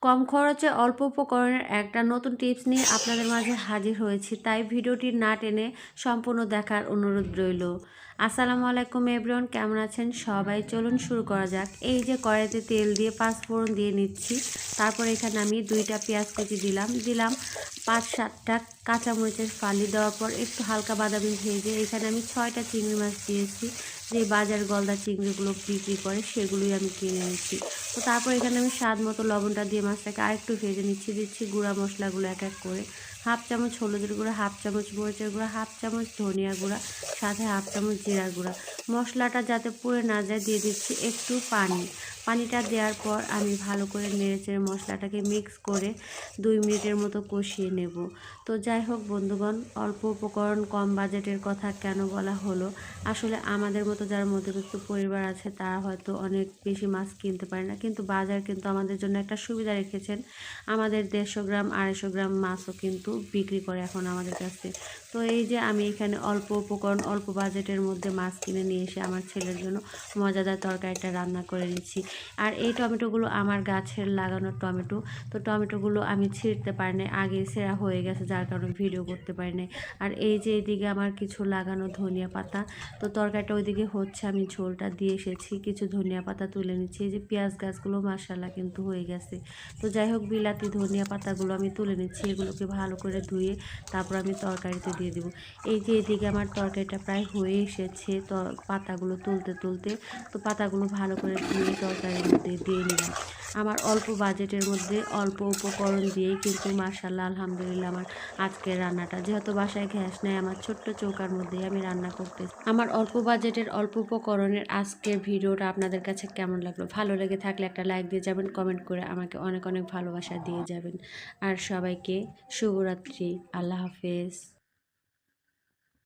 কম খরচে অল্প উপকরণের একটা নতুন টিপস নিয়ে আপনাদের মাঝে হাজির হয়েছি, তাই ভিডিওটি না টেনে সম্পূর্ণ দেখার অনুরোধ রইল। আসসালামু আলাইকুম এভরিওয়ান, কেমন আছেন সবাই? চলুন শুরু করা যাক। এই যে কড়াইতে তেল দিয়ে পাঁচফোড়ন দিয়ে নিচ্ছি, তারপর এখানে আমি 2টা পেঁয়াজ কুচি দিলাম 5-7টা কাঁচামরিচের ফালি দেওয়ার পর একটু হালকা বাদামি ভেজে এখানে আমি 6টা চিংড়ি মাছ দিয়েছি। যে বাজার গলদা চিংড়িগুলো বিক্রি করে সেগুলোই আমি কিনে নিচ্ছি। তো তারপর এখানে আমি স্বাদ মতো লবণটা দিয়ে মাছটাকে আরেকটু ভেজে দিচ্ছি গুঁড়া মশলাগুলো এক এক করে। হাফ চামচ হলুদের গুঁড়া, হাফ চামচ মরিচের গুঁড়া, হাফ চামচ ধনিয়া গুঁড়া, সাথে হাফ চামচ জিরার গুঁড়া। মশলাটা যাতে পুড়ে না যায় দিয়ে দিচ্ছি একটু পানি। পানিটা দেওয়ার পর আমি ভালো করে নেড়েচেড়ে মশলাটাকে মিক্স করে 2 মিনিটের মতো কষিয়ে নেব। তো যাই হোক বন্ধুগণ, অল্প উপকরণ কম বাজেটের কথা কেন বলা হলো? আসলে আমাদের মতো যারা মধ্যবিত্ত পরিবার আছে তারা হয়তো অনেক বেশি মাছ কিনতে পারে না, কিন্তু বাজার কিন্তু আমাদের জন্য একটা সুবিধা রেখেছেন। আমাদের 150 গ্রাম 250 গ্রাম মাছও কিন্তু বিক্রি করে এখন আমাদের কাছে। তো এই যে আমি এখানে অল্প উপকরণ অল্প বাজেটের মধ্যে মাছ কিনে নিয়ে এসে আমার ছেলের জন্য মজাদার তরকারিটা রান্না করে নিচ্ছি। আর এই টমেটোগুলো আমার গাছের লাগানো টমেটো। তো টমেটোগুলো আমি ছিঁড়তে পারি নাই, আগে ছেঁড়া হয়ে গেছে, যার কারণে ভিডিও করতে পারি নাই। আর এই যে এদিকে আমার কিছু লাগানো ধনিয়া পাতা। তো তরকারিটা ওইদিকে হচ্ছে, আমি ঝোলটা দিয়ে এসেছি, কিছু ধনিয়া পাতা তুলে নিচ্ছি। এই যে পেঁয়াজ গাছগুলো মাশাআল্লাহ কিন্তু হয়ে গেছে। তো যাই হোক, বিলাতি ধনিয়া পাতাগুলো আমি তুলে নিচ্ছি, এগুলোকে ভালো করে ধুয়ে তারপর আমি তরকারিতে দিয়ে দিব। এই যে এদিকে আমার তরকারিটা প্রায় হয়ে এসেছে, তো পাতাগুলো তুলতে তো পাতাগুলো ভালো করে ধুয়ে তরকারির মধ্যে দিয়ে নিলাম। আমার অল্প বাজেটের মধ্যে অল্প উপকরণ দিয়েই কিন্তু মাশাআল্লাহ আলহামদুলিল্লাহ আমার আজকের রান্নাটা, যেহেতু বাসায় গ্যাস নেই, আমার ছোট্ট চৌকার মধ্যেই আমি রান্না করতেছি। আমার অল্প বাজেটের অল্প উপকরণের আজকের ভিডিওটা আপনাদের কাছে কেমন লাগলো? ভালো লেগে থাকলে একটা লাইক দিয়ে যাবেন, কমেন্ট করে আমাকে অনেক অনেক ভালোবাসা দিয়ে যাবেন। আর সবাইকে শুভরাত্রি, আল্লাহ হাফেজ।